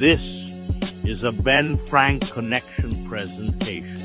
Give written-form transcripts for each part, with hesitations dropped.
This is a Ben Frank Connection presentation.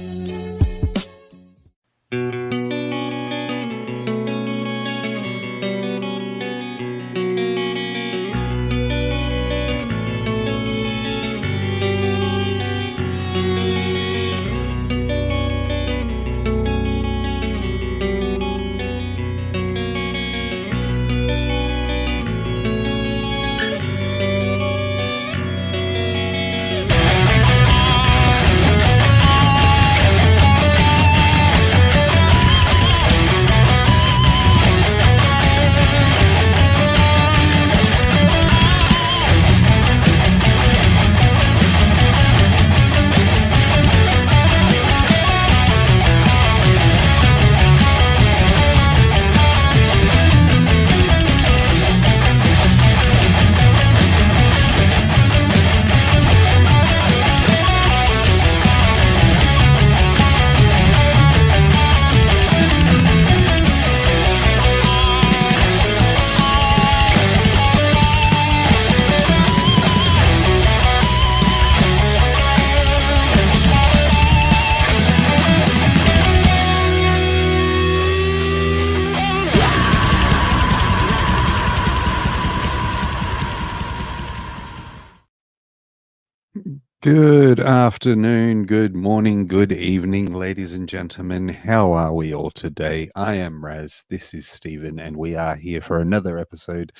Good afternoon, good morning, good evening, ladies and gentlemen. How are we all today? I am Raz, this is Stephen, and we are here for another episode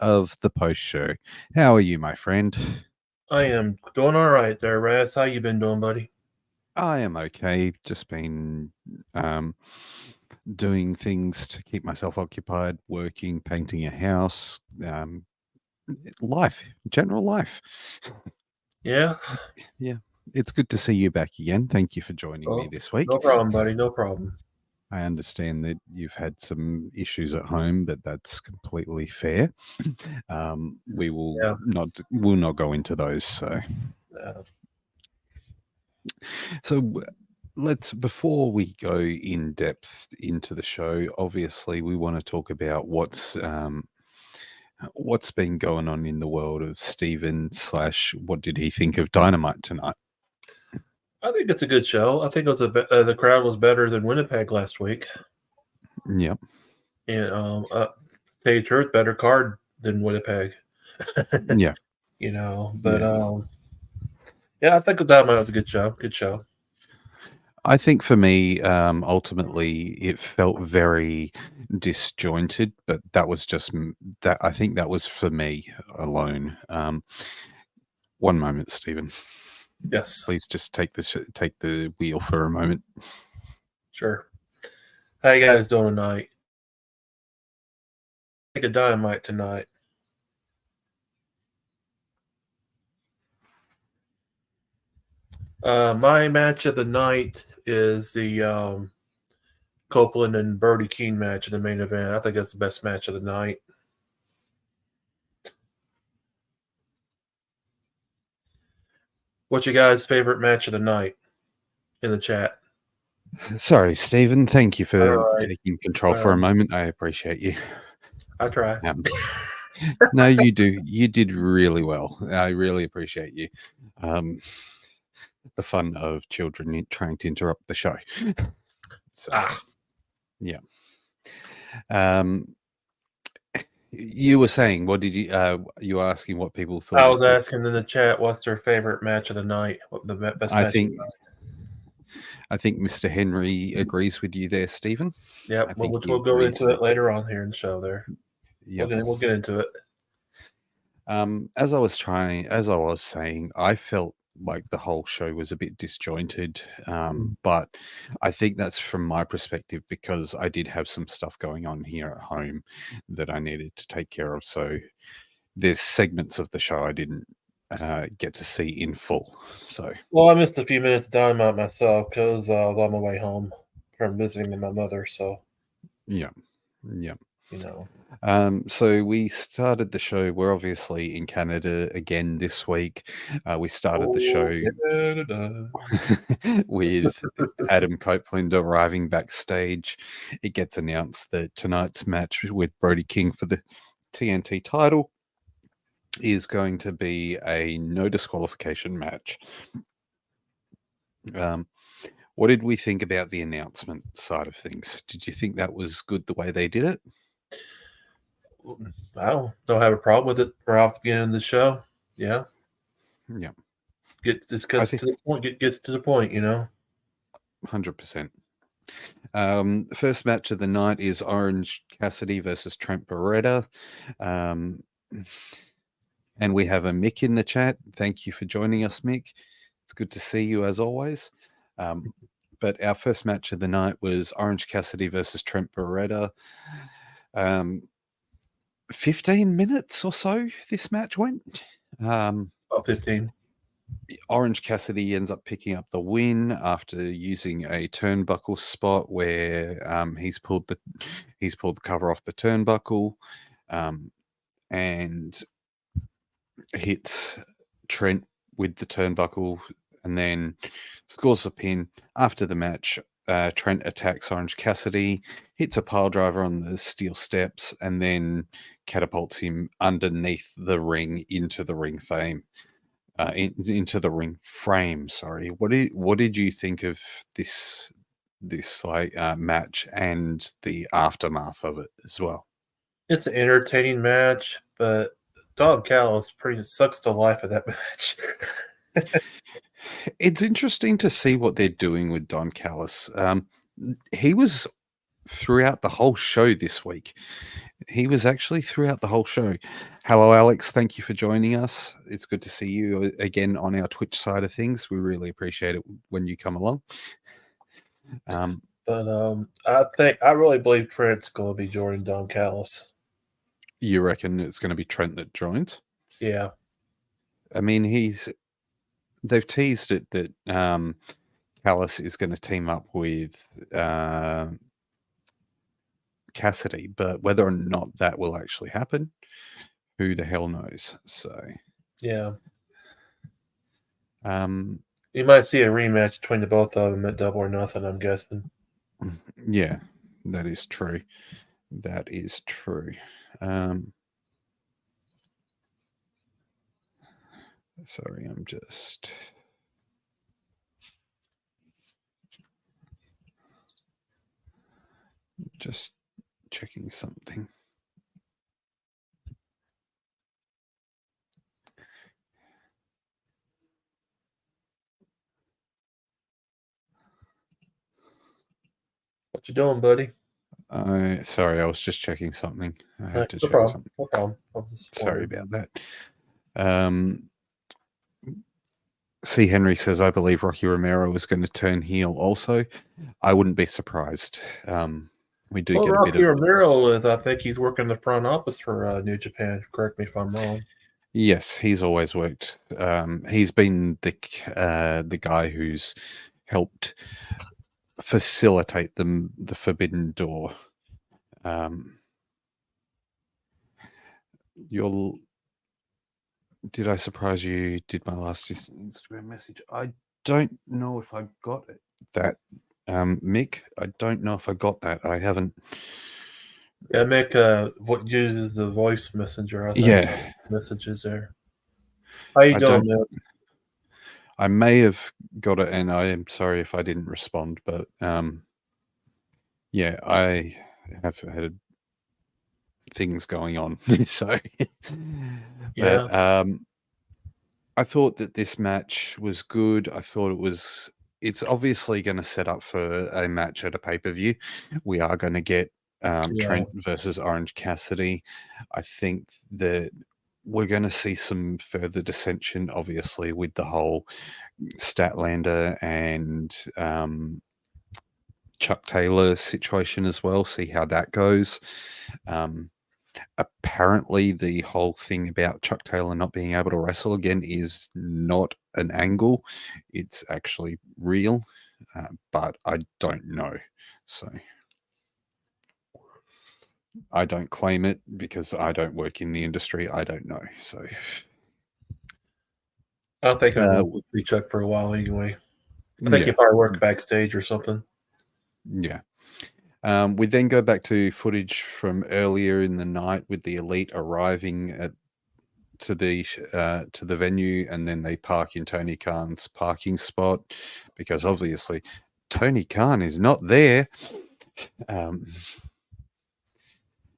of the post show. How are you, my friend? I am doing all right there, Raz. How you been doing, buddy? I am okay. Just been doing things to keep myself occupied, working, painting a house, life, general life. Yeah. Yeah, it's good to see you back again. Thank you for joining me this week. No problem, buddy. No problem. I understand that you've had some issues at home, but that's completely fair. We will not go into those. So let's, before we go in depth into the show, obviously we want to talk about what's been going on in the world of Steven / what did he think of Dynamite tonight? I think it's a good show. I think it was the crowd was better than Winnipeg last week. Yep. And tell you the truth, better card than Winnipeg. Yeah. You know, but yeah, I think Dynamite was a good show. Good show. I think for me, ultimately, it felt very disjointed, but that was just that. I think that was for me alone. One moment, Stephen. Yes. Please just take the wheel for a moment. Sure. How you guys doing tonight? Take a Dynamite tonight. My match of the night is the Copeland and Brody King match in the main event. I think that's the best match of the night. What's your guys' favorite match of the night in the chat? Sorry, Stephen. Thank you for taking control for a moment. I appreciate you. I try. No, you do. You did really well. I really appreciate you. The fun of children trying to interrupt the show. Yeah. You were saying, what did you were asking what people thought? I was asking in the chat, what's their favorite match of the night? What the best match of the night? I think Mr. Henry agrees with you there, Stephen. Yep, which we'll go into it later on here in the show there. Yep. We'll get into it. As I was saying, I felt like the whole show was a bit disjointed, but I think that's from my perspective because I did have some stuff going on here at home that I needed to take care of. So there's segments of the show I didn't get to see in full. So I missed a few minutes of Dynamite myself because I was on my way home from visiting with my mother. So yeah. You know. So we started the show. We're obviously in Canada again this week. We started the show with Adam Copeland arriving backstage. It gets announced that tonight's match with Brody King for the TNT title is going to be a no disqualification match. What did we think about the announcement side of things? Did you think that was good the way they did it? I don't have a problem with it right off the beginning of the show. Yeah. Yeah. This gets to the point. Gets to the point, 100%. First match of the night is Orange Cassidy versus Trent Beretta. And we have a Mick in the chat. Thank you for joining us, Mick. It's good to see you as always. But our first match of the night was Orange Cassidy versus Trent Beretta. 15 minutes or so this match went. About 15. Orange Cassidy ends up picking up the win after using a turnbuckle spot where he's pulled the cover off the turnbuckle and hits Trent with the turnbuckle and then scores the pin. After the match, Trent attacks Orange Cassidy, hits a pile driver on the steel steps, and then catapults him underneath the ring into the ring frame. Into the ring frame. Sorry. What did you think of this match and the aftermath of it as well? It's an entertaining match, but Don Callis pretty sucks the life of that match. It's interesting to see what they're doing with Don Callis. He was throughout the whole show this week. He was actually throughout the whole show. Hello, Alex. Thank you for joining us. It's good to see you again on our Twitch side of things. We really appreciate it when you come along. But I really believe Trent's going to be joining Don Callis. You reckon it's going to be Trent that joins? Yeah. I mean, they've teased it that Callis is going to team up with Cassidy, but whether or not that will actually happen, who the hell knows? So, yeah. You might see a rematch between the both of them at Double or Nothing, I'm guessing. Yeah, that is true. That is true. Sorry, I'm just checking something. What you doing, buddy? Sorry, I was just checking something. I had to check something. No problem. Sorry about that. C. Henry says, I believe Rocky Romero is going to turn heel also. I wouldn't be surprised. We do get Rocky a bit of Romero, I think he's working the front office for New Japan. Correct me if I'm wrong. Yes, he's always worked. He's been the guy who's helped facilitate the Forbidden Door. Did I surprise you? Did my last Instagram message? I don't know if I got it. That, Mick. I don't know if I got that. I haven't. Yeah, Mick. What uses the voice messenger? I think. Yeah, messages there. How you doing, Mick? I may have got it, and I am sorry if I didn't respond. But yeah, I have had things going on. So, yeah. But I thought that this match was good. I thought it's obviously going to set up for a match at a pay-per-view. We are going to get Trent versus Orange Cassidy. I think that we're going to see some further dissension, obviously, with the whole Statlander and Chuck Taylor situation as well. See how that goes. Apparently, the whole thing about Chuck Taylor not being able to wrestle again is not an angle. It's actually real, but I don't know. So I don't claim it because I don't work in the industry. I don't know. So I don't think I will be Chuck for a while anyway. I think he probably worked backstage or something. Yeah. We then go back to footage from earlier in the night with the Elite arriving at to the venue, and then they park in Tony Khan's parking spot because obviously Tony Khan is not there.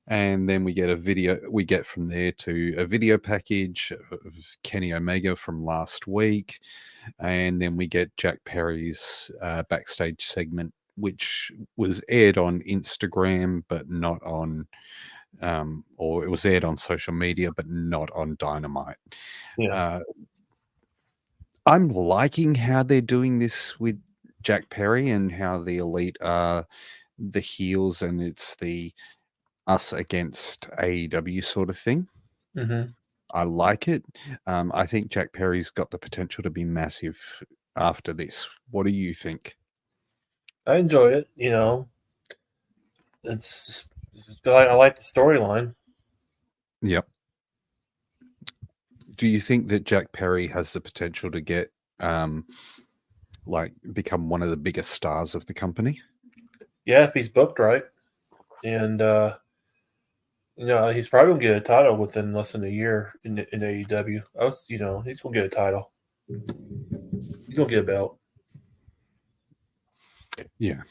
And then we get from there to a video package of Kenny Omega from last week. And then we get Jack Perry's backstage segment, which was aired on Instagram, but not on, or it was aired on social media, but not on Dynamite. Yeah. I'm liking how they're doing this with Jack Perry and how the Elite are the heels, and it's the us against AEW sort of thing. Mm-hmm. I like it. I think Jack Perry's got the potential to be massive after this. What do you think? I enjoy it. I like the storyline. Yep. Do you think that Jack Perry has the potential to get become one of the biggest stars of the company? Yeah, if he's booked right, and he's probably gonna get a title within less than a year in AEW. He's gonna get a title. He's gonna get a belt. Yeah,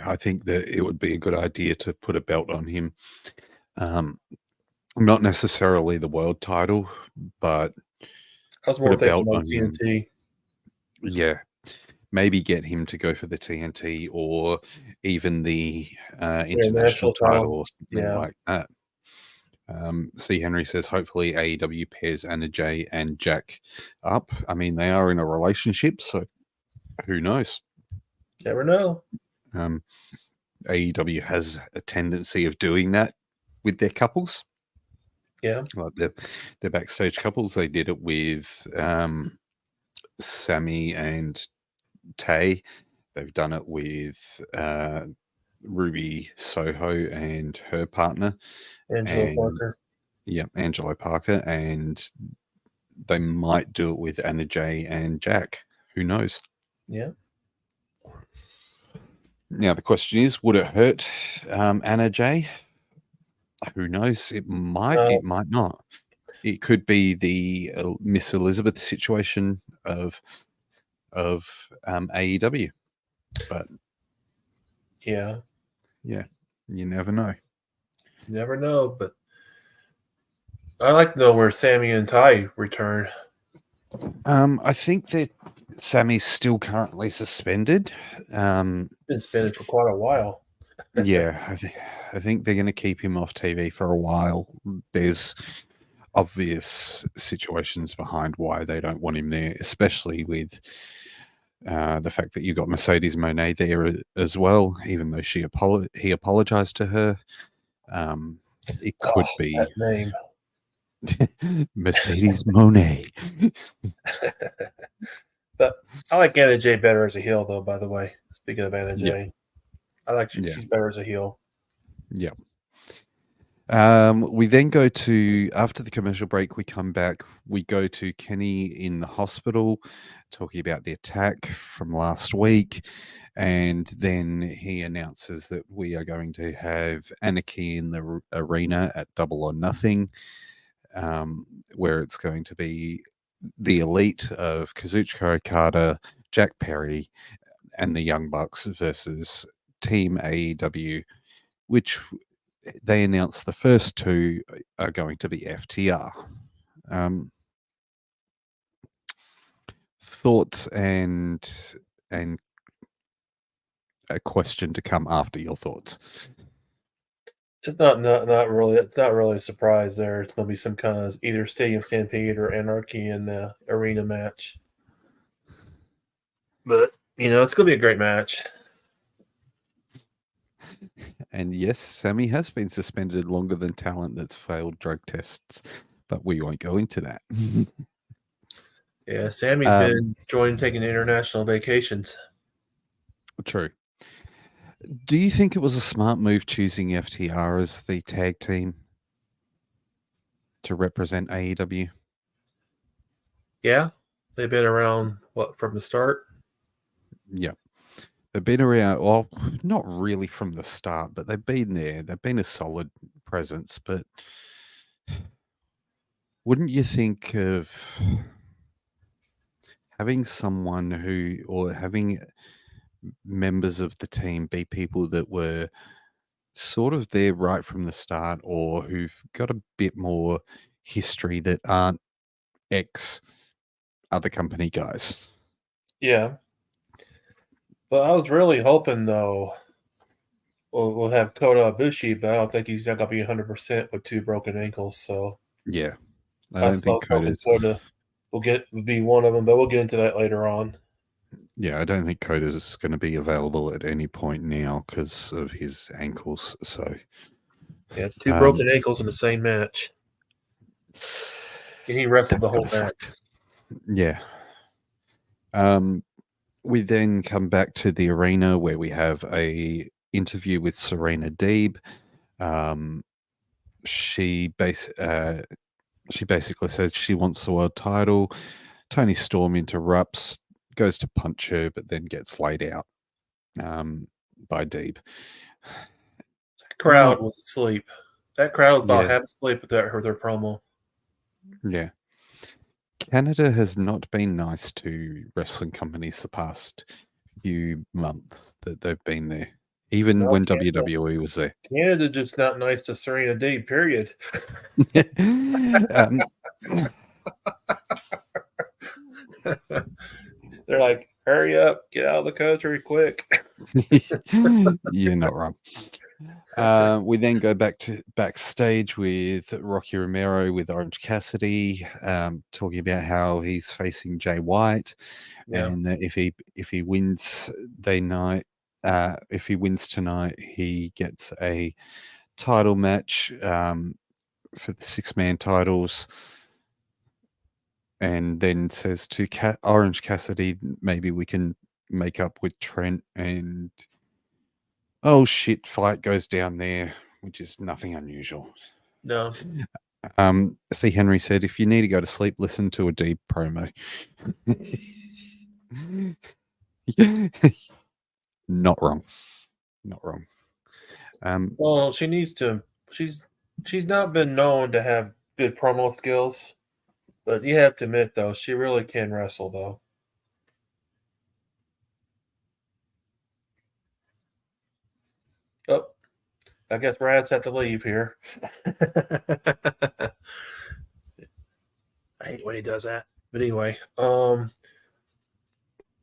I think that it would be a good idea to put a belt on him. Not necessarily the world title, but I was more put a thinking belt like on him. TNT. Yeah, maybe get him to go for the TNT or even the international title or something like that. C. Henry says, hopefully AEW pairs Anna Jay and Jack up. I mean, they are in a relationship, so who knows? Never know. AEW has a tendency of doing that with their couples. Yeah. Like their backstage couples. They did it with Sammy and Tay. They've done it with Ruby Soho and her partner. Angelo Parker. Yeah, Angelo Parker. And they might do it with Anna Jay and Jack. Who knows? Yeah. Now, the question is, would it hurt Anna Jay? Who knows? It might. It might not. It could be the Miss Elizabeth situation of AEW, but yeah, you never know. You never know, but I like to know where Sammy and Ty return. I think that Sammy's still currently suspended. Been suspended for quite a while. Yeah, I think they're going to keep him off TV for a while. There's obvious situations behind why they don't want him there, especially with the fact that you got Mercedes Moné there as well, even though he apologized to her. It could be that name. Mercedes Moné. But I like Anna Jay better as a heel, though, by the way. Speaking of Anna Jay, I like she's better as a heel. Yeah. We then go to, after the commercial break, we come back. We go to Kenny in the hospital, talking about the attack from last week. And then he announces that we are going to have Anarchy in the arena at Double or Nothing, where it's going to be the Elite of Kazuchika Okada, Jack Perry, and the Young Bucks versus Team AEW, which they announced the first two are going to be FTR. Thoughts and a question to come after your thoughts. It's not really. It's not really a surprise. There, it's going to be some kind of either Stadium Stampede or Anarchy in the arena match. But it's going to be a great match. And yes, Sammy has been suspended longer than talent that's failed drug tests, but we won't go into that. Yeah, Sammy's been taking international vacations. True. Do you think it was a smart move choosing FTR as the tag team to represent AEW? Yeah, they've been around, from the start? Yeah. They've been around, well, not really from the start, but they've been there. They've been a solid presence, but Wouldn't you think of having someone who, or having members of the team be people that were sort of there right from the start, or who've got a bit more history that aren't ex other company guys? Yeah, but I was really hoping though we'll have Kota Ibushi, but I don't think he's not gonna be 100% with 2 broken ankles. So Yeah, I I don't still think was hoping Coda's. Kota will be one of them, but we'll get into that later on. Yeah, I don't think Coda's going to be available at any point now because of his ankles. So, Yeah, 2 broken um, ankles in the same match, and he wrestled that's the whole gotta match. suck. Yeah. We then come back to the arena where we have a interview with Serena Deeb. Um, she she basically says she wants the world title. Tony Storm interrupts, goes to punch her, but then gets laid out by Deeb. The crowd Not, was asleep. That crowd was about yeah, half asleep with that heard their promo. yeah. Canada has not been nice to wrestling companies the past few months that they've been there, even No, when WWE was there. Canada just not nice to Serena Deeb. Period. um, They're like, hurry up, get out of the country quick. you're not wrong. We then go back to backstage with Rocky Romero with Orange Cassidy, talking about how he's facing Jay White, Yeah, and that if he wins if he wins tonight, he gets a title match for the 6-man titles. And then says to Orange Cassidy, maybe we can make up with Trent. And oh shit, fight goes down there, which is nothing unusual. no. C. Henry said, if you need to go to sleep, listen to a deep promo. Not wrong. Not wrong. Well, she needs to. She's not been known to have good promo skills, but you have to admit though, she really can wrestle though. Oh, I guess Brad's had to leave here. I hate when he does that. But anyway, what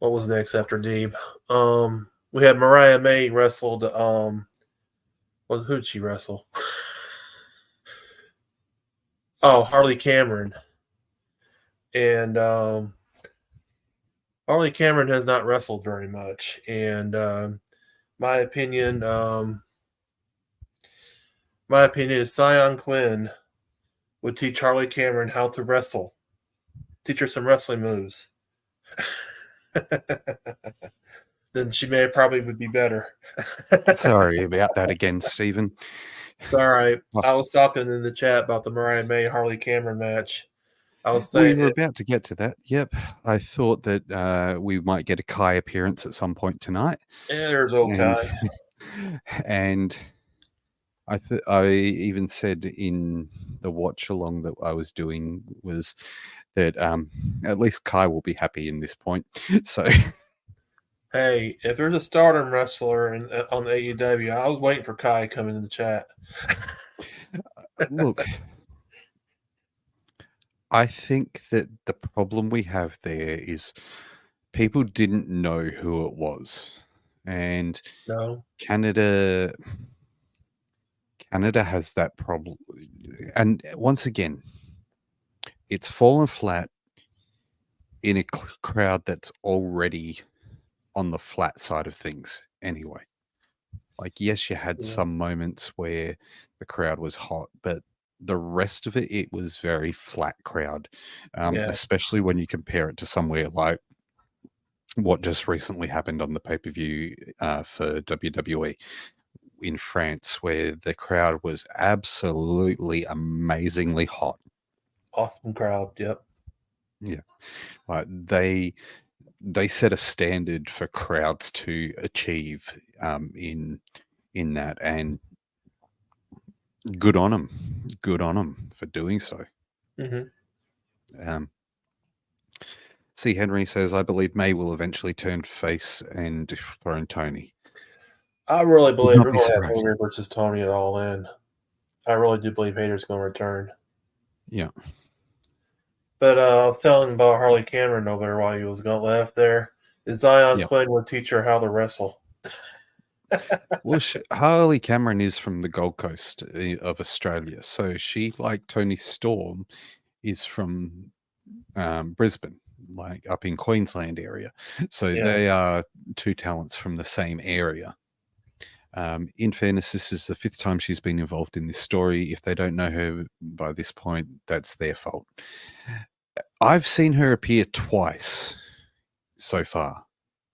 was next after Deeb? We had Mariah May wrestled. Well, who'd she wrestle? Oh, Harley Cameron, and Harley Cameron has not wrestled very much, and my opinion, is Sion Quinn would teach Harley Cameron how to wrestle, teach her some wrestling moves. Then she may probably would be better. Sorry about that again, Stephen. It's all right. I was talking in the chat about the Mariah May Harley Cameron match. I was We saying, were about to get to that. Yep. I thought that we might get a Kai appearance at some point tonight. there's And okay. and I even said in the watch along that I was doing was that at least Kai will be happy in this point. So Hey, if there's a stardom wrestler on the AEW, I was waiting for Kai coming in the chat. look, I think that the problem we have there is people didn't know who it was. And No, Canada has that problem. And once again, it's fallen flat in a crowd that's already on the flat side of things anyway. Like, yes, you had yeah, some moments where the crowd was hot, but the rest of it was very flat crowd, yeah, especially when you compare it to somewhere like what just recently happened on the pay-per-view for WWE in France, where the crowd was absolutely amazingly hot. awesome crowd. Yep. Yeah, like they set a standard for crowds to achieve in that, and good on them for doing so. Um, C. Henry says, I believe May will eventually turn face and dethrone Tony. I really Would believe not we're be going to have surprised. Hager versus Tony at All In. I really do believe Hager's going to return. Yeah. But I was telling about Harley Cameron over there while he was left there. Is Zion Yeah. Quinn would teach her how to wrestle. Well, Harley Cameron is from the Gold Coast of Australia. So she, like Tony Storm, is from Brisbane, like up in Queensland area. So Yeah. they are two talents from the same area. In fairness, this is the 5th time she's been involved in this story. If they don't know her by this point, that's their fault. I've seen her appear twice so far.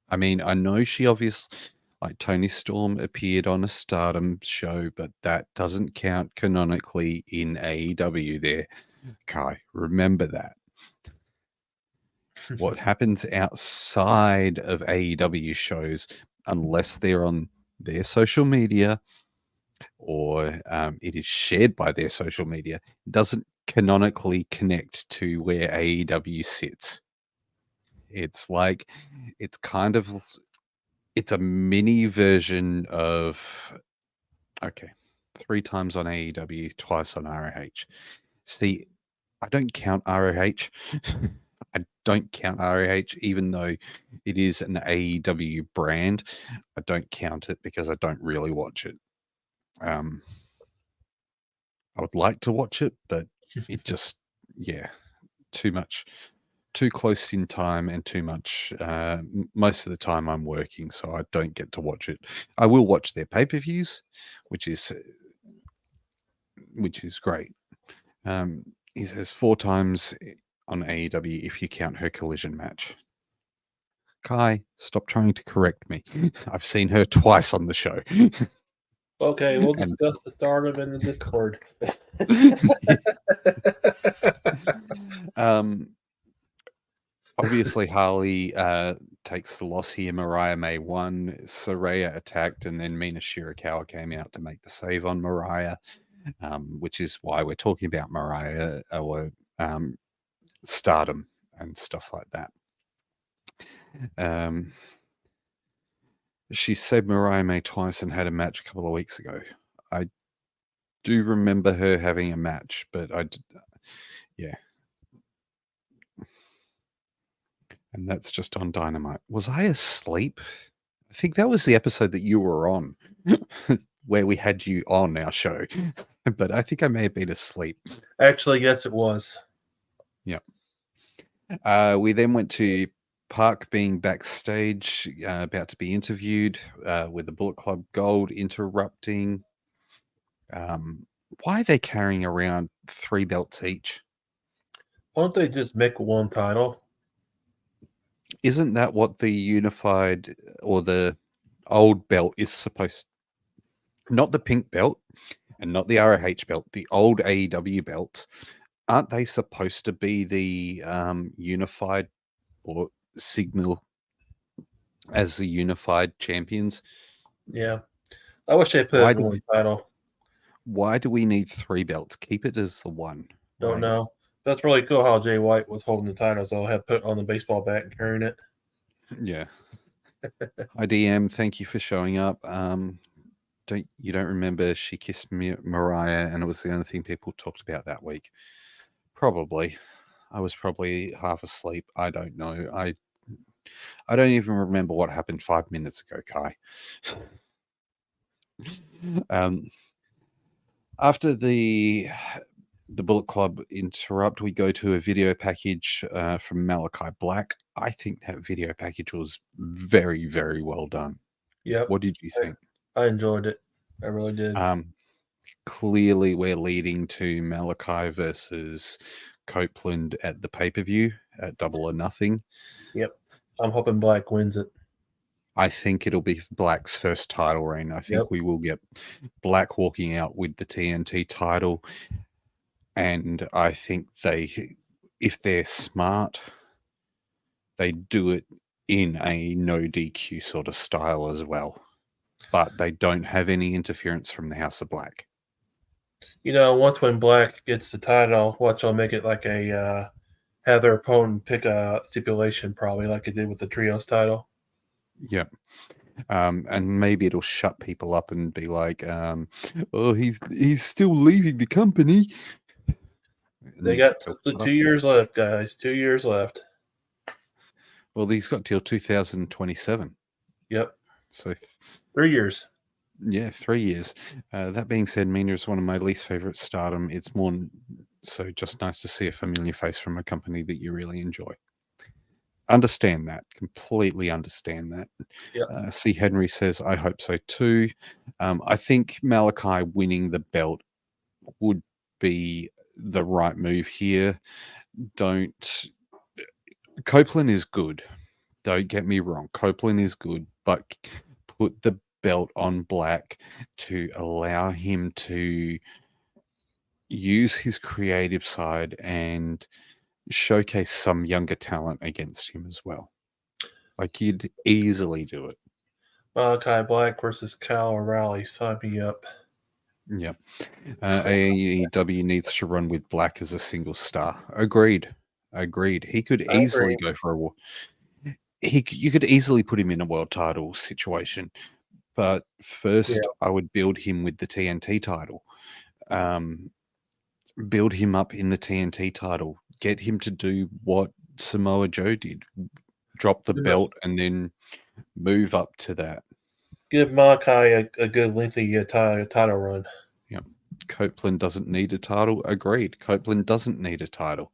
I mean, I know she obviously, like Tony Storm, appeared on a Stardom show, but that doesn't count canonically in AEW there. Kai, remember that. What happens outside of AEW shows, unless they're on their social media or it is shared by their social media, doesn't canonically connect to where AEW sits. It's like, it's kind of, it's a mini version of, okay, 3 times on AEW, twice on ROH. See, I don't count ROH. I don't count ROH, even though it is an AEW brand. I don't count it because I don't really watch it. I would like to watch it, but it just, yeah, too much, too close in time and too much. Most of the time I'm working, so I don't get to watch it. I will watch their pay-per-views, which is great. He says 4 times on AEW if you count her collision match. Kai, stop trying to correct me. I've seen her twice on the show. Okay, we'll discuss the Stardom in the Discord. Obviously, Harley takes the loss here. Mariah May won. Saraya attacked, and then Mina Shirakawa came out to make the save on Mariah, which is why we're talking about Mariah or Stardom and stuff like that. She said Mariah May twice and had a match a couple of weeks ago. I do remember her having a match, but yeah. And that's just on Dynamite. Was I asleep? I think that was the episode that you were on, where we had you on our show. But I think I may have been asleep. Actually, yes, it was. Yeah. We then went to Park being backstage, about to be interviewed, with the Bullet Club Gold interrupting. Why are they carrying around 3 belts each? Why don't they just make one title? Isn't that what the unified or the old belt is supposed? Not the pink belt and not the ROH belt, the old AEW belt. Aren't they supposed to be the unified or signal as the unified champions? Yeah. I wish they put Why it in one title. Why do we need 3 belts? Keep it as the one. Don't know. That's really cool how Jay White was holding the title, so I'll have put it on the baseball bat and carrying it. Yeah. Hi DM, thank you for showing up. You don't remember she kissed Mariah and it was the only thing people talked about that week? Probably. I was probably half asleep. I don't know. I don't even remember what happened 5 minutes ago, Kai. After the Bullet Club interrupt, we go to a video package from Malachi Black. I think that video package was very, very well done. Yep. What did you think? I enjoyed it. I really did. Clearly, we're leading to Malachi versus Copeland at the pay-per-view at Double or Nothing. Yep. I'm hoping Black wins it. I think it'll be Black's first title reign. I think we will get Black walking out with the TNT title. And I think if they're smart, they do it in a no DQ sort of style as well. But they don't have any interference from the House of Black. Once when Black gets the title, watch I'll make it like a have their opponent pick a stipulation, probably like it did with the trios title. Yeah. And maybe it'll shut people up and be like, "Oh, he's still leaving the company." They And got they'll the shut up. 2 years left, guys. 2 years left. Well, he's got till 2027. Yep, So 3 years. yeah, 3 years. That being said, Mina is one of my least favorite stardom. It's more so just nice to see a familiar face from a company that you really enjoy. Understand that. Completely understand that. Yep. C. Henry says, I hope so too. I think Malachi winning the belt would be the right move here. Copeland is good. Don't get me wrong. Copeland is good, but put the belt on Black to allow him to use his creative side and showcase some younger talent against him as well. Like, you'd easily do it. Malachi Black versus Kyle O'Reilly. Sign me up. Yep. AEW needs to run with Black as a single star. Agreed. He could I easily agree. go for a war. You could easily put him in a world title situation, but first Yeah. I would build him with the TNT title. Build him up in the TNT title. Get him to do what Samoa Joe did. Drop the belt and then move up to that. Give Malachi a good lengthy title run. Yep. Copeland doesn't need a title. Agreed. Copeland doesn't need a title.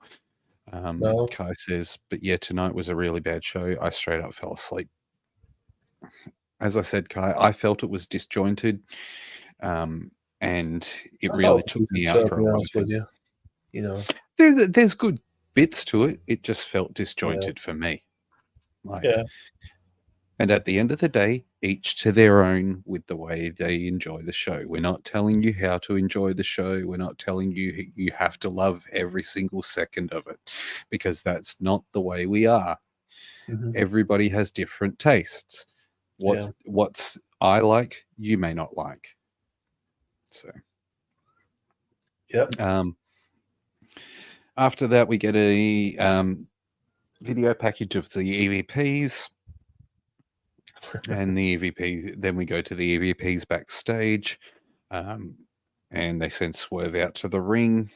No. Kai says, but yeah, tonight was a really bad show. I straight up fell asleep. As I said, Kai, I felt it was disjointed, and it I thought really it was a took me decent out show, to for a be lot of honest with things. you. There's good bits to it. It just felt disjointed for me. Yeah. And at the end of the day, each to their own with the way they enjoy the show. We're not telling you how to enjoy the show. We're not telling you you have to love every single second of it, because that's not the way we are. Mm-hmm. Everybody has different tastes. What's I like, you may not like. So, yep. After that, we get a video package of the EVPs. And the EVP, then we go to the EVPs backstage, and they send Swerve out to the ring.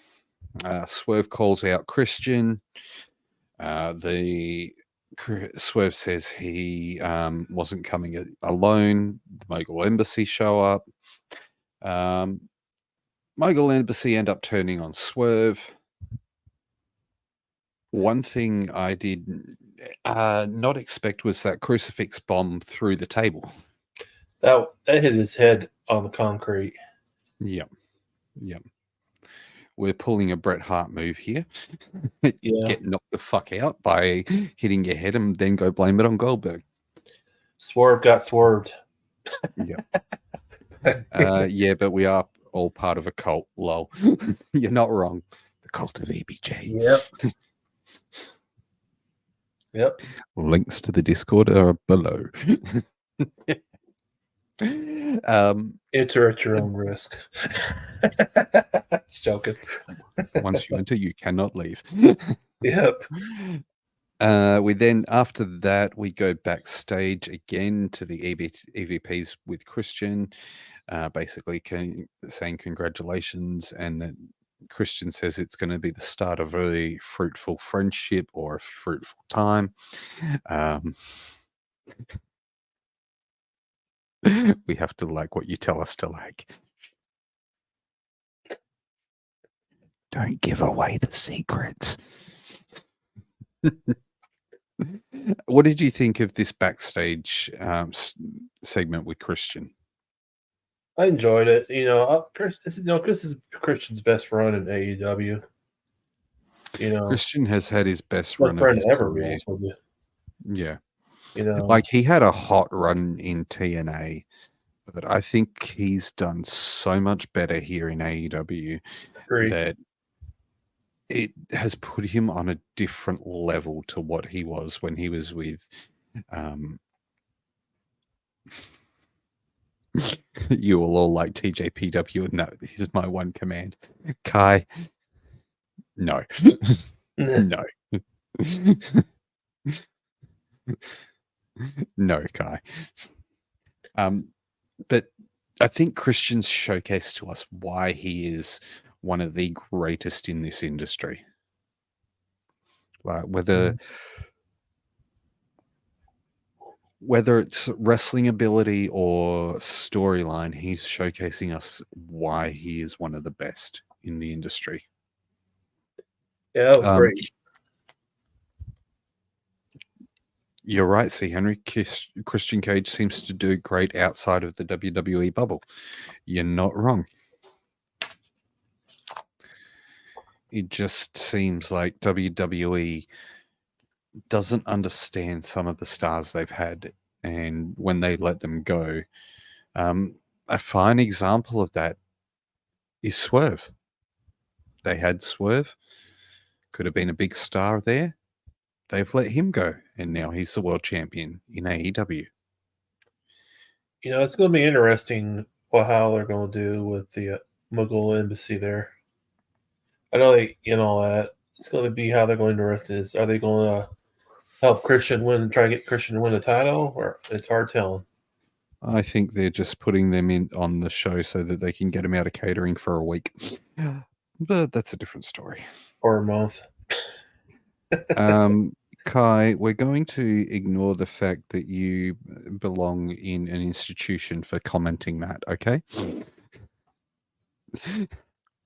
Swerve calls out Christian. Swerve says he wasn't coming alone. The Mogul Embassy show up. Mogul Embassy end up turning on Swerve. One thing I did not expect was that crucifix bomb through the table. That hit his head on the concrete. Yep. We're pulling a Bret Hart move here. Yeah. Get knocked the fuck out by hitting your head and then go blame it on Goldberg. Swerve got swerved. Yep. Yeah, but we are all part of a cult. Lol. You're not wrong. The cult of EBJ. Yep. Links to the Discord are below. Enter at your own risk. Just joking. Once you enter, you cannot leave. Yep. We then, after that, we go backstage again to the EVPs with Christian, basically saying congratulations, and then Christian says it's going to be the start of a fruitful friendship or a fruitful time. We have to like what you tell us to like. Don't give away the secrets. What did you think of this backstage segment with Christian? I enjoyed it. Chris is Christian's best run in AEW. Christian has had his best best run of run his ever, to be career. honest with you. Yeah. Like he had a hot run in TNA, but I think he's done so much better here in AEW that it has put him on a different level to what he was when he was with You will all like TJPW, and that is my one command. Kai, no. No. No, Kai. But I think Christian's showcased to us why he is one of the greatest in this industry. Like whether it's wrestling ability or storyline, he's showcasing us why he is one of the best in the industry. Yeah, that was great. You're right, C. Henry. Christian Cage seems to do great outside of the WWE bubble. You're not wrong. It just seems like WWE doesn't understand some of the stars they've had, and when they let them go, a fine example of that is Swerve. They had Swerve, could have been a big star there. They've let him go, and now he's the world champion in AEW. You know, it's going to be interesting how they're going to do with the Mughal embassy there. I know that it's going to be how they're going to arrest this. Are they going to help Christian win and try to get Christian to win the title, or it's hard telling? I think they're just putting them in on the show so that they can get them out of catering for a week. But that's a different story. Or a month. Kai, we're going to ignore the fact that you belong in an institution for commenting that, okay?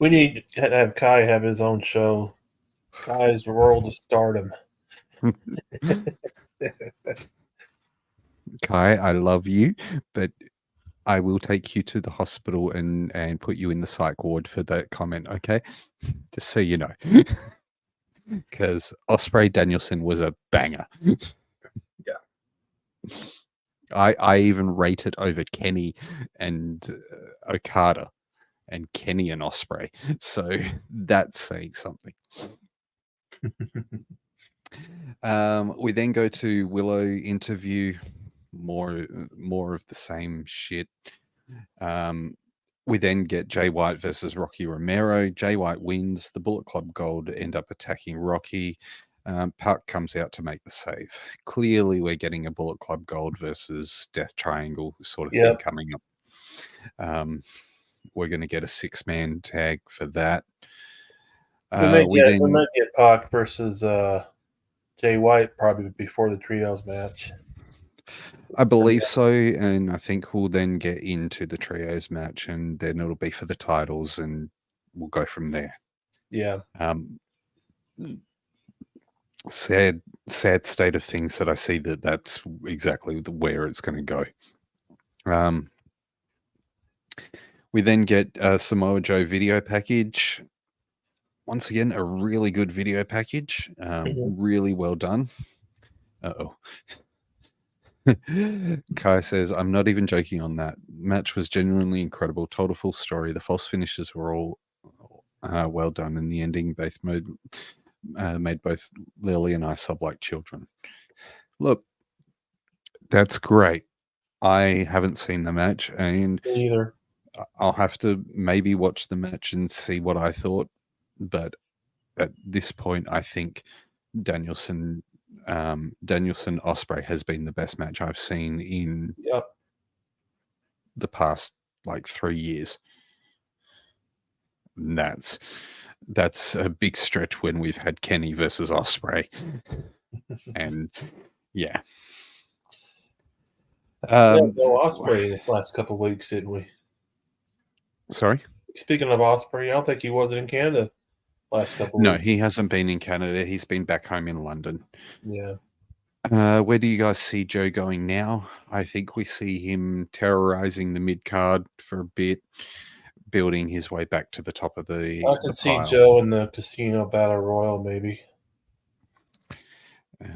We need to have Kai have his own show. Kai's World of Stardom. Kai, I love you, but I will take you to the hospital and put you in the psych ward for that comment, okay? Just so you know. Because Osprey Danielson was a banger. Yeah. I even rate it over Kenny and Okada and Kenny and Osprey. So that's saying something. We then go to Willow interview, more of the same shit. We then get Jay White versus Rocky Romero. Jay White wins. The Bullet Club Gold end up attacking Rocky. Park comes out to make the save. Clearly, we're getting a Bullet Club Gold versus Death Triangle sort of thing coming up. We're going to get a 6-man tag for that. We might get Pac versus Jay White probably before the trios match. I believe so, and I think we'll then get into the trios match, and then it'll be for the titles, and we'll go from there. Yeah. Sad state of things that I see that's exactly where it's going to go. We then get a Samoa Joe video package. Once again, a really good video package. Really well done. Uh-oh. Kai says, I'm not even joking on that. Match was genuinely incredible. Told a full story. The false finishes were all well done, and the ending made both Lily and I sob like children. Look, that's great. I haven't seen the match, and me either. I'll have to maybe watch the match and see what I thought. But at this point, I think Danielson Osprey has been the best match I've seen in the past 3 years. And that's a big stretch when we've had Kenny versus Osprey. And yeah. No Osprey the last couple of weeks, didn't we? Sorry? Speaking of Osprey, I don't think he wasn't in Canada last couple of weeks. No, he hasn't been in Canada. He's been back home in London. Yeah. Where do you guys see Joe going now? I think we see him terrorizing the mid-card for a bit, building his way back to the top of the I can see pile. Joe in the Casino Battle Royal, maybe. They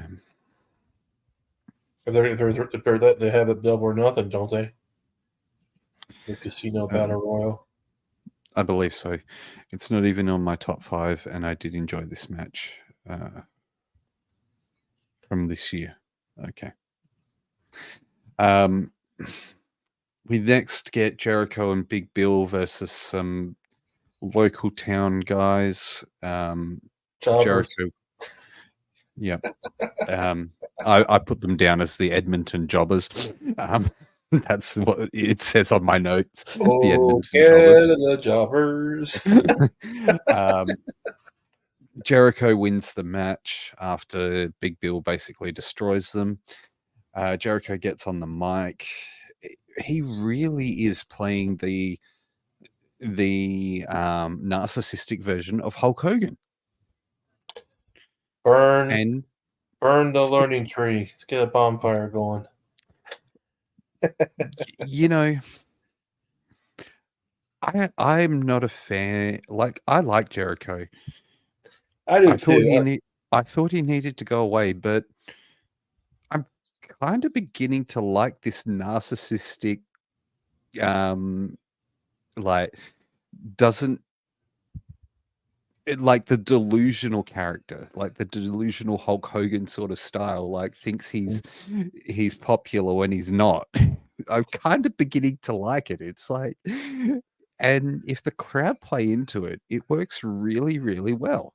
have it double or nothing, don't they? The Casino Battle Royal. I believe so. It's not even on my top 5, and I did enjoy this match from this year. Okay. We next get Jericho and Big Bill versus some local town guys. Jobbers. Jericho, yeah. I put them down as the Edmonton Jobbers. That's what it says on my notes. The Oh, Edmonton Jobbers. the jobbers. Jericho wins the match after Big Bill basically destroys them. Jericho gets on the mic. He really is playing the narcissistic version of Hulk Hogan. Burn the So- learning tree. Let's get a bonfire going. you know, I'm not a fan. Like, I like Jericho. I do I thought too. I thought he needed to go away, but I'm kind of beginning to like this narcissistic, like doesn't like the delusional character, like the delusional Hulk Hogan sort of style, like thinks he's popular when he's not. I'm kind of beginning to like it. It's like, and if the crowd play into it, it works really, really well.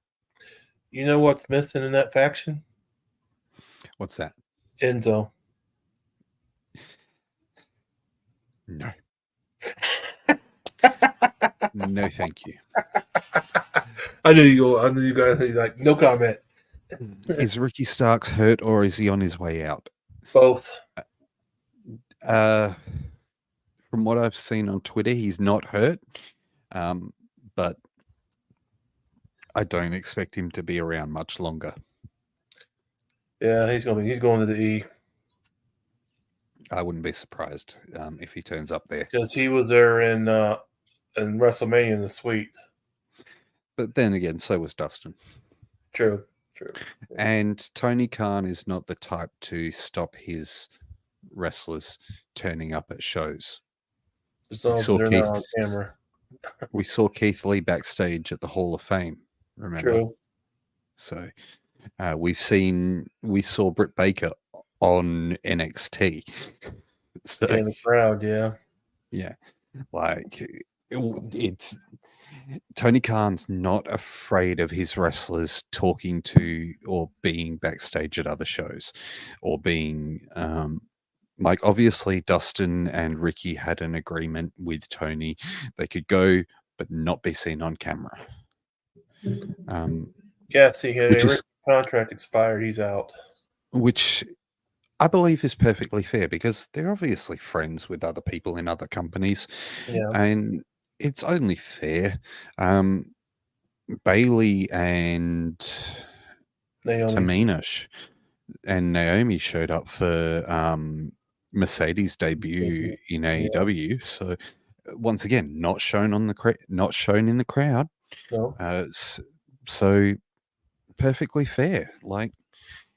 You know what's missing in that faction? What's that? Enzo. No. No, thank you. I knew you guys like no comment. Is Ricky Starks hurt or is he on his way out? Both. From what I've seen on Twitter, he's not hurt, but I don't expect him to be around much longer. Yeah, he's going to the E I wouldn't be surprised if he turns up there. because he was there in WrestleMania in the suite. But then again, so was Dustin. True. And Tony Khan is not the type to stop his wrestlers turning up at shows. As long as they're not on camera. We saw Keith Lee backstage at the Hall of Fame. Remember? True. So we saw Britt Baker on NXT. So In the crowd, yeah. Yeah, like it's Tony Khan's not afraid of his wrestlers talking to or being backstage at other shows or being like obviously Dustin and Ricky had an agreement with Tony. They could go but not be seen on camera. Yeah, see, Rick's contract expired. He's out. Which I believe is perfectly fair because they're obviously friends with other people in other companies. Yeah. And it's only fair. Bailey and Tamina and Naomi showed up for Mercedes' debut in AEW. So once again, not shown in the crowd. No. So perfectly fair. Like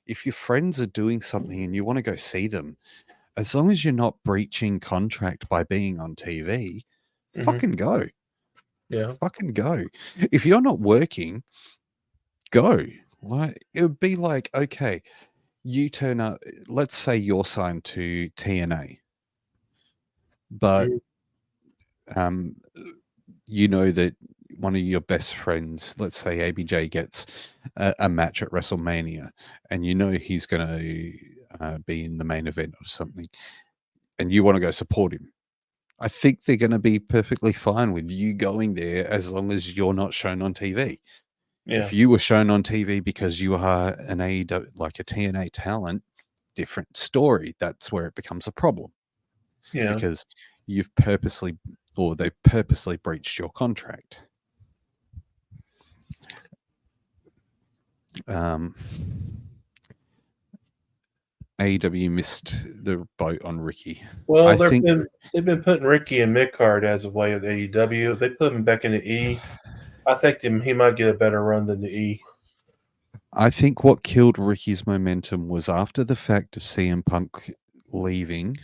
if your friends are doing something and you want to go see them, as long as you're not breaching contract by being on TV, fucking go. Yeah. Fucking go. If you're not working, go. Like it would be like, okay, you turn up, let's say you're signed to TNA, but you know that one of your best friends, let's say ABJ, gets a match at WrestleMania, and you know he's going to be in the main event of something, and you want to go support him. I think they're going to be perfectly fine with you going there as long as you're not shown on TV. Yeah. If you were shown on TV because you are an AEW, like a TNA talent, different story. That's where it becomes a problem. Yeah. Because you've purposely breached your contract. AEW missed the boat on Ricky. Well, they've been putting Ricky in mid-card as a way of AEW. If they put him back in the E, I think he might get a better run than the E. I think what killed Ricky's momentum was after the fact of CM Punk leaving.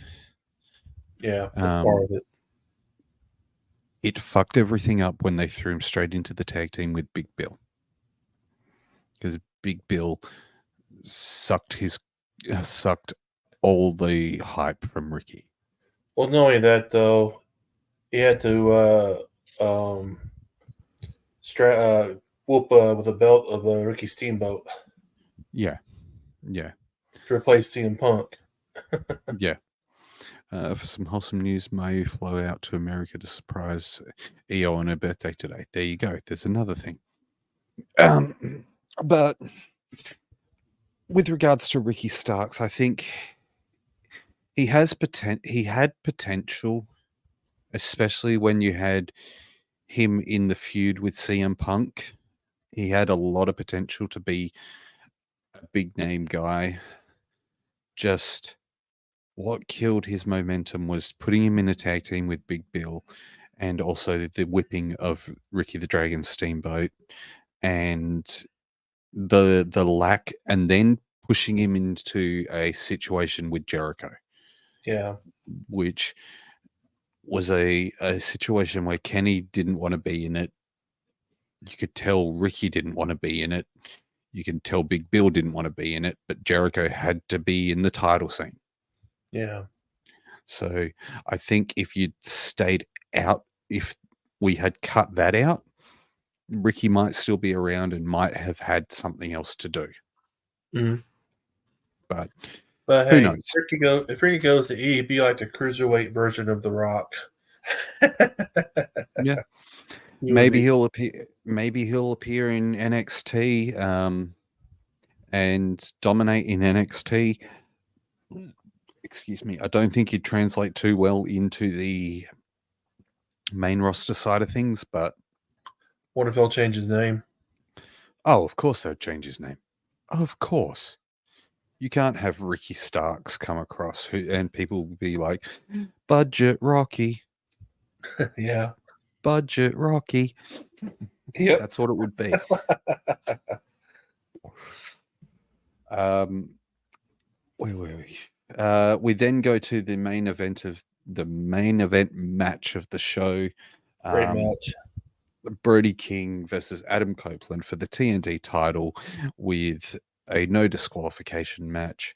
Yeah, that's part of it. It fucked everything up when they threw him straight into the tag team with Big Bill. Because Big Bill sucked all the hype from Ricky. Well, not only that though, he had to whoop with a belt of Ricky Steamboat Yeah, yeah, to replace CM Punk. yeah. For some wholesome news, Mayu flew out to America to surprise Io on her birthday today. There you go. There's another thing. But with regards to Ricky Starks, I think he has he had potential, especially when you had him in the feud with CM Punk. He had a lot of potential to be a big name guy. Just what killed his momentum was putting him in a tag team with Big Bill, and also the whipping of Ricky the Dragon Steamboat, and the lack, and then pushing him into a situation with Jericho, Yeah, which was a situation where Kenny didn't want to be in it. You could tell Ricky didn't want to be in it. You can tell Big Bill didn't want to be in it, but Jericho had to be in the title scene. yeah. So I think if you'd stayed out, if we had cut that out, Ricky might still be around and might have had something else to do. Mm. But But who hey, knows? if Ricky goes to E, he'd be like the cruiserweight version of The Rock. Yeah. He would be. Maybe he'll appear in NXT and dominate in NXT. Excuse me. I don't think he'd translate too well into the main roster side of things, but What if he'll change his name? oh, of course they'd change his name. Of course. You can't have Ricky Starks come across and people will be like, Budget Rocky, Yeah. Budget Rocky. Yep. That's what it would be. Where were we? We then go to the main event match of the show. Great match. Brody King versus Adam Copeland for the TNT title with a no disqualification match.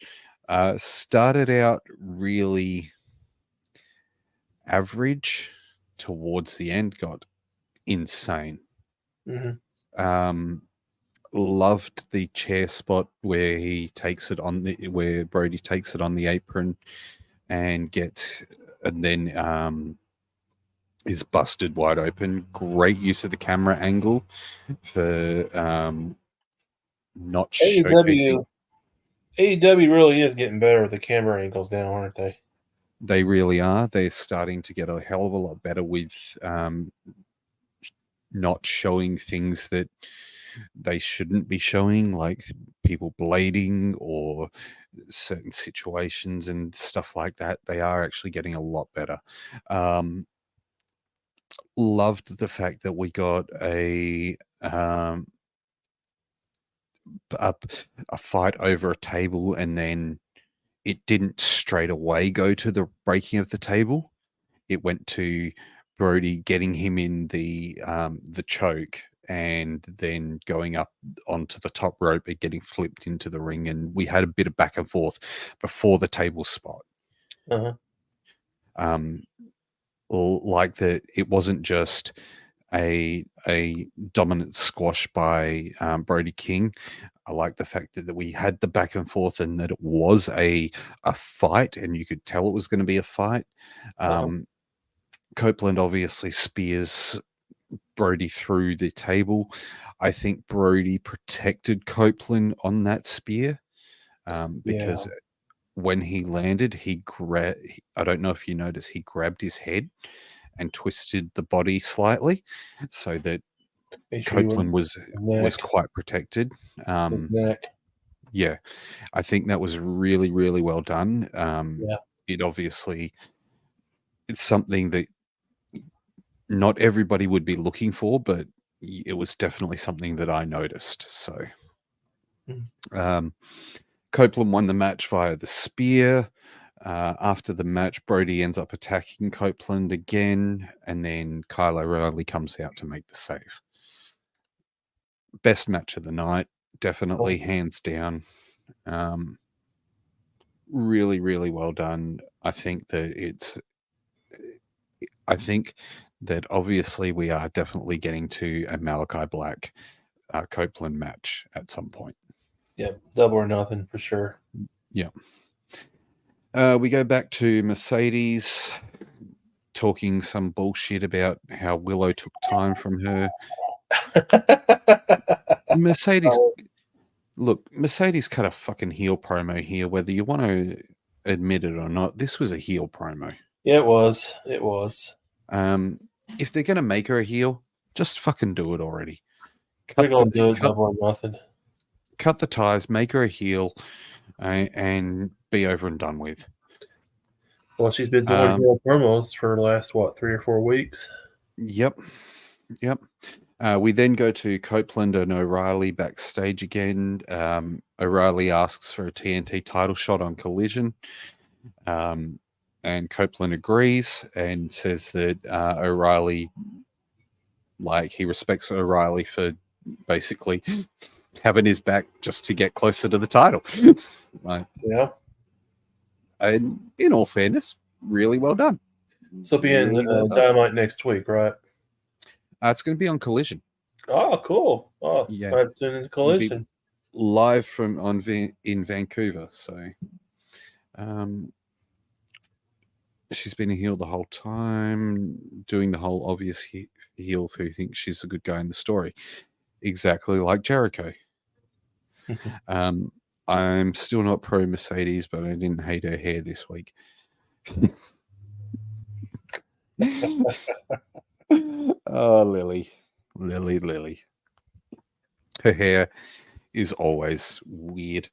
Started out really average, towards the end got insane. Mm-hmm. Loved the chair spot where Brody takes it on the apron and then is busted wide open. Great use of the camera angle for not showcasing. AEW really is getting better with the camera angles now, aren't they? They really are. They're starting to get a hell of a lot better with not showing things that they shouldn't be showing, like people blading or certain situations and stuff like that. They are actually getting a lot better. Loved the fact that we got a fight over a table, and then it didn't straight away go to the breaking of the table. It went to Brody getting him in the choke and then going up onto the top rope and getting flipped into the ring, and we had a bit of back and forth before the table spot. Uh-huh. Like that, it wasn't just a dominant squash by Brody King. I like the fact that we had the back and forth and that it was a fight, and you could tell it was going to be a fight. Copeland obviously spears Brody through the table. I think Brody protected Copeland on that spear because when he landed, I don't know if you noticed, he grabbed his head and twisted the body slightly so that Copeland was quite protected. His neck. Yeah, I think that was really, really well done. It obviously, it's something that not everybody would be looking for, but it was definitely something that I noticed. So Copeland won the match via the spear. After the match, Brody ends up attacking Copeland again, and then Kyle O'Reilly comes out to make the save. Best match of the night, definitely, hands down. Really, really well done. I think that I think that obviously we are definitely getting to a Malachi Black Copeland match at some point. Yeah, double or nothing for sure. Yeah. We go back to Mercedes talking some bullshit about how Willow took time from her. Mercedes, look, Mercedes cut a fucking heel promo here, whether you want to admit it or not. This was a heel promo. Yeah, it was. It was. If they're going to make her a heel, just fucking do it already. We're going to do it double or nothing. Cut the ties, make her a heel, and be over and done with. Well, she's been doing heel promos for the last, 3 or 4 weeks? Yep. We then go to Copeland and O'Reilly backstage again. O'Reilly asks for a TNT title shot on Collision. And Copeland agrees and says that O'Reilly, he respects O'Reilly for basically having his back just to get closer to the title. Yeah. And in all fairness, really well done. So be in Dynamite next week, right? It's going to be on Collision. Oh, cool. Oh, yeah. I have tuned into Collision. Live from in Vancouver. So she's been a heel the whole time, doing the whole obvious heel who thinks she's a good guy in the story. Exactly like Jericho. I'm still not pro Mercedes, but I didn't hate her hair this week. Oh, Lily. Her hair is always weird.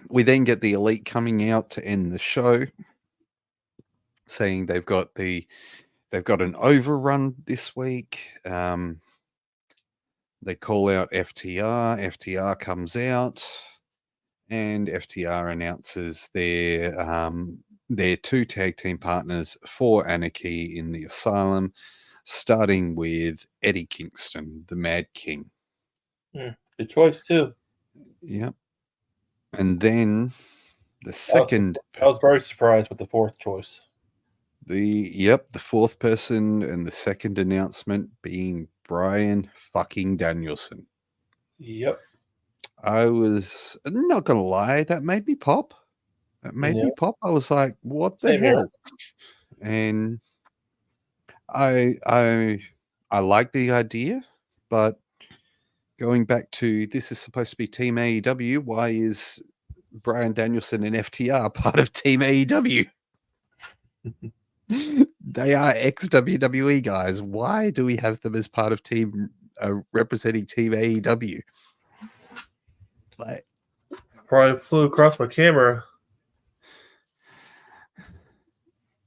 We then get the Elite coming out to end the show, saying they've got an overrun this week. They call out FTR. FTR comes out, and FTR announces their 2 tag team partners for Anarchy in the Asylum, starting with Eddie Kingston, the Mad King. Good choice too. Yep. And then the second... I was very surprised with the 4th choice. The 4th person and the second announcement being Bryan fucking Danielson. Yep. I was not going to lie, that made me pop. I was like, what the hell? And I like the idea, but going back to this is supposed to be Team AEW, why is Bryan Danielson and FTR part of Team AEW? They are ex-WWE guys. Why do we have them as part of team representing Team AEW? Probably flew across my camera.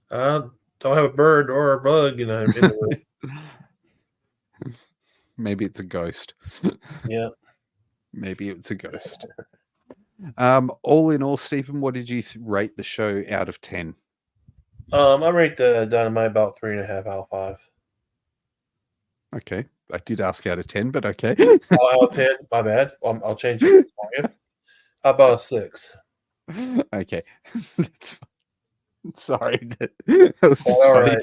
Don't have a bird or a bug, anyway. Maybe it's a ghost. Yeah. Maybe it's a ghost. All in all, Stephen, what did you rate the show out of 10? I rate the Dynamite about 3.5 out of 5. Okay. I did ask out of 10, but okay. Out of 10? My bad. I'll change it for you. How about a 6? Okay. That's fine. Sorry. That was just funny.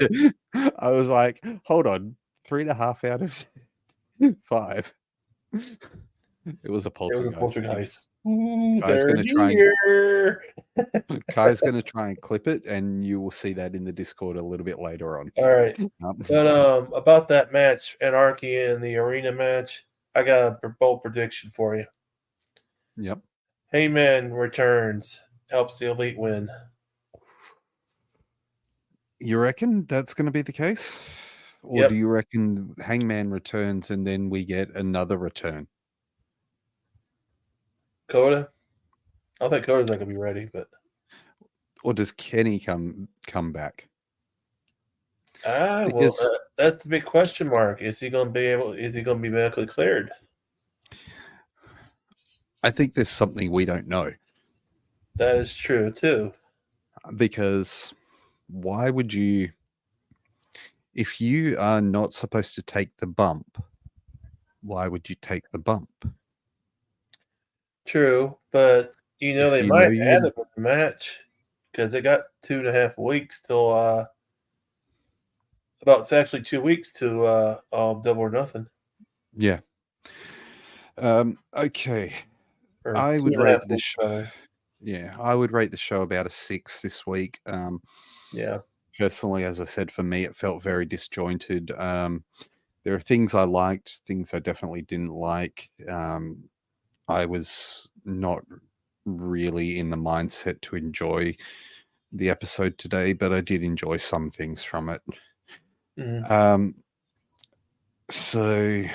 Right. I was like, hold on. 3.5 out of 5. It was a poltergeist. Ooh, Kai's going to try and clip it, and you will see that in the Discord a little bit later on. All right. But about that match, Anarchy in the arena match, I got a bold prediction for you. Yep. Heyman returns, helps the Elite win. You reckon that's going to be the case? Or do you reckon Hangman returns and then we get another return? Coda? I don't think Coda's not going to be ready, but... Or does Kenny come back? Well, that's the big question mark. Is he going to be medically cleared? I think there's something we don't know. That is true, too. Because why would you... If you are not supposed to take the bump, why would you take the bump? True, but they might add him in the match because they got 2.5 weeks till it's actually 2 weeks to Double or Nothing. Yeah. Okay. Or I would 2.5 rate this. weeks, rather. Yeah, I would rate the show about a 6 this week. Yeah. Personally, as I said, for me, it felt very disjointed. There are things I liked, things I definitely didn't like. I was not really in the mindset to enjoy the episode today, but I did enjoy some things from it. Mhm. So, a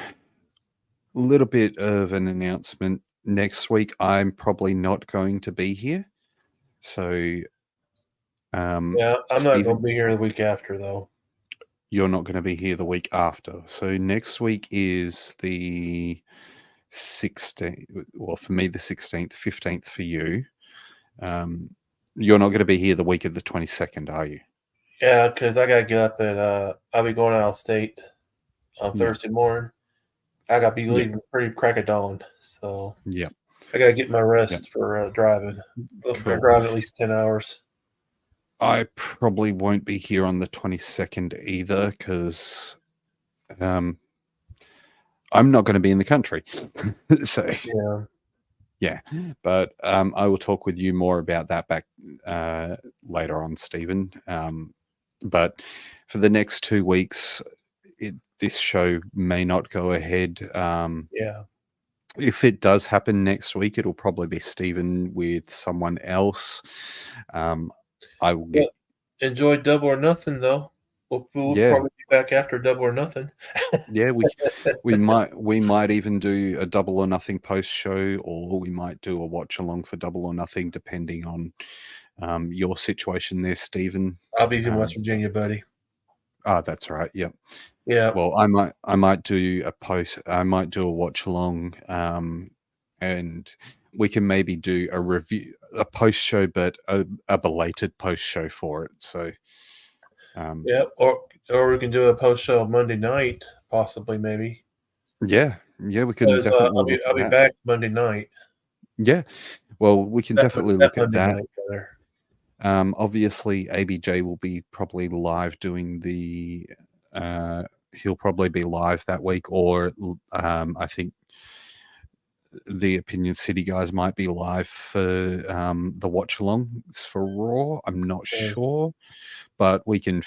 little bit of an announcement. Next week, I'm probably not going to be here. So, Yeah, I'm not Stephen, going to be here the week after, though. you're not going to be here the week after. So, next week is the 16th. Well, for me, the 16th, 15th for you. You're not going to be here the week of the 22nd, are you? Yeah, because I got to get up at, I'll be going out of state on Yeah. Thursday morning. I got to be Yeah. leaving pretty crack of dawn. So Yeah. I got to get my rest for driving. Cool. Driving at least 10 hours. I probably won't be here on the 22nd either because I'm not going to be in the country. So, yeah. But I will talk with you more about that back later on, Stephen. But for the next 2 weeks, this show may not go ahead. Yeah. If it does happen next week, it'll probably be Stephen with someone else. I will get. Enjoy Double or Nothing, though. We'll probably be back after Double or Nothing. Yeah, we might even do a Double or Nothing post show, or we might do a watch along for Double or Nothing, depending on your situation there, Stephen. I'll be in West Virginia, buddy. That's right. Yep. Yeah. Well, I might do a post. I might do a watch along, and we can maybe do a review, a post show, but a belated post show for it. So, yeah, or we can do a post show Monday night, possibly, maybe. Yeah, we can definitely. I'll be back Monday night. Yeah, well, we can definitely look at that. Night, obviously, ABJ will be probably live doing the. He'll probably be live that week, or I think the Opinion City guys might be live for the watch alongs for Raw. I'm not sure, but we can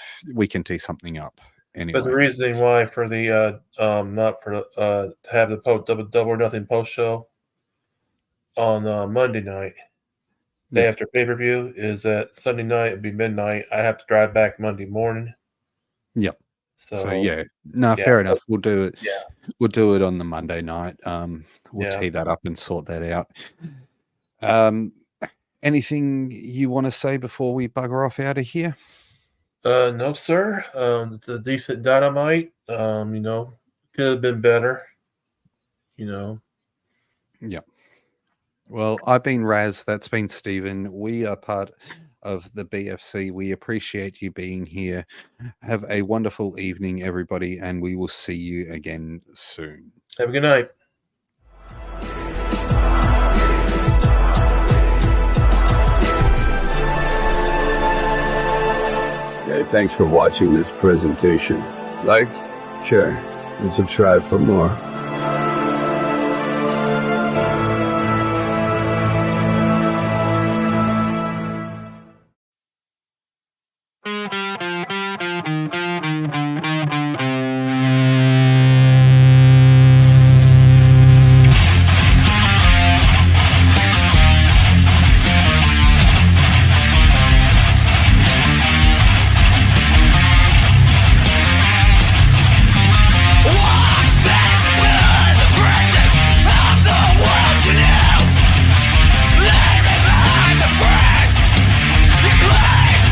tee something up anyway. But the reasoning why for the not for to have the Double or Nothing post show on Monday night, day after pay-per-view, is that Sunday night it'd be midnight. I have to drive back Monday morning. Yep. So yeah, yeah, fair enough. We'll do it. Yeah, we'll do it on the Monday night. We'll tee that up and sort that out. Anything you want to say before we bugger off out of here? No, sir. It's a decent Dynamite. Could have been better. Yep. Well, I've been Raz. That's been Stephen. We are part of the BFC. We appreciate you being here. Have a wonderful evening, everybody, and we will see you again soon. Have a good night. Hey, thanks for watching this presentation. Like, share, and subscribe for more.